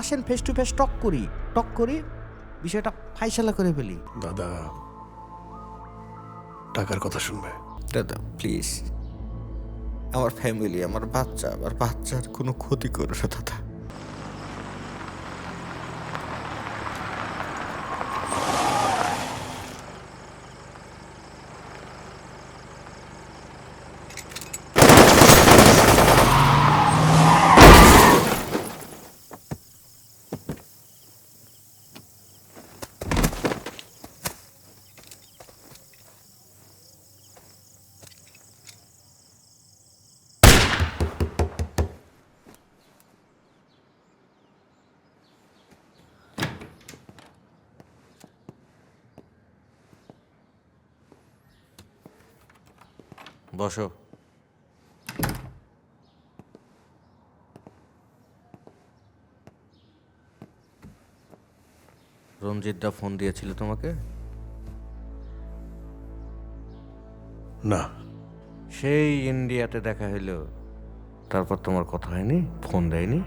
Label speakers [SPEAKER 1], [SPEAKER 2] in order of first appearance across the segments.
[SPEAKER 1] আসেন face to face টক করি বিষয়টা ফাইসালা করে ফেলি।
[SPEAKER 2] দাদা টাকার কথা শুনবে।
[SPEAKER 1] দাদা প্লিজ, আমার ফ্যামিলি, আমার বাচ্চার কোনো ক্ষতি করো না দাদা। বসো। রঞ্জিতদা ফোন দিয়েছিল তোমাকে?
[SPEAKER 2] না,
[SPEAKER 1] সেই ইন্ডিয়াতে দেখা হইলো, তারপর তোমার কথা হয়নি, ফোন দেয়নি?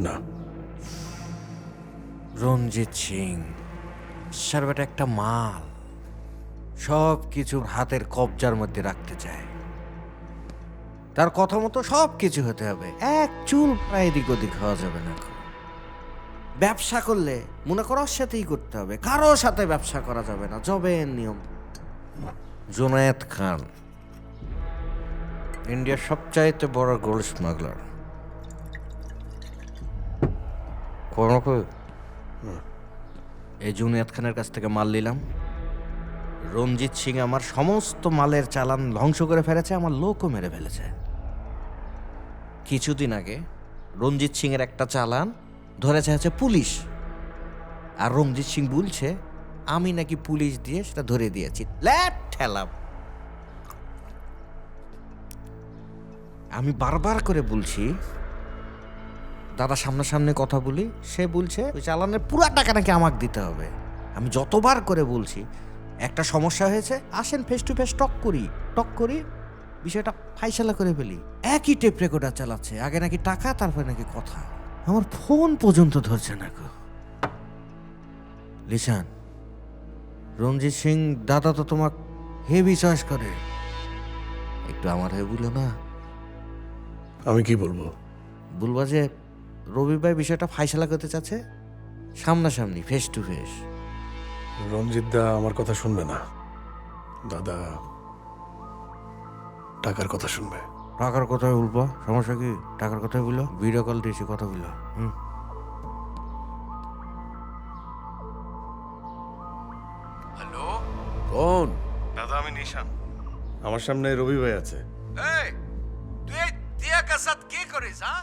[SPEAKER 2] না।
[SPEAKER 1] রঞ্জিত সিং সার্বেটা একটা মাল, সব কিছু হাতের কবজার মধ্যে রাখতে চায়। তার কথা মতো সব কিছু হতে হবে, এক চুল প্রায় এদিক ওদিক হওয়া যাবে না। ব্যবসা করলে মনে করো ওর সাথেই করতে হবে, কারো সাথে ব্যবসা করা যাবে না, জবের নিয়ম। জুনায়েদ খান ইন্ডিয়ার সবচাইতে বড় গোল্ড স্মাগলার। এই জুনায়েদ খানের কাছ থেকে মাল নিলাম। রঞ্জিত সিং আমার সমস্ত মালের চালান ধ্বংস করে ফেলেছে, আমার লোকও মেরে ফেলেছে। কিছুদিন আগে রঞ্জিত সিং এর একটা চালান ধরেছে হচ্ছে পুলিশ, আর রঞ্জিত সিং বলছে আমি নাকি পুলিশ দিয়ে সেটা ধরে দিয়েছি। ল্যাট ঠেলাম। আমি বারবার করে বলছি দাদা সামনাসামনি কথা বলি, সে বলছে ওই চালানের পুরো টাকা নাকি আমাকে দিতে হবে। আমি যতবার করে বলছি একটা সমস্যা হয়েছে, আসেন ফেস টু ফেস টক করি বিষয়টা ফাইসালা করে ফেলি। একই টেপ রেকর্ডার চালাচ্ছে, আগে নাকি টাকা তারপরে নাকি কথা। আমার ফোন পর্যন্ত ধরছে না গো। লিসান, রঞ্জিত সিং দাদা তো তোমাকে হেভি চয়েস করে, একটু আমার হয়ে বলো না।
[SPEAKER 2] আমি কি বলবো?
[SPEAKER 1] বলবা যে রবি ভাই বিষয়টা ফাইসালা করতে চাচ্ছে, সামনাসামনি ফেস টু ফেস।
[SPEAKER 2] রঞ্জিত দা আমার কথা শুনবে না। দাদা টাকার কথা শুনবে।
[SPEAKER 1] টাকার কথাই বলবো, সমস্যা কি? টাকার কথাই বললো, ভিডিও কল দিয়েছি, কথা বললো।
[SPEAKER 3] হ্যালো,
[SPEAKER 2] কোন?
[SPEAKER 3] দাদা আমি নিশান।
[SPEAKER 2] আমার সামনে রবি ভাই আছে।
[SPEAKER 3] এই তুই এই টিয়া কার সাথ কি করিস? হ্যাঁ,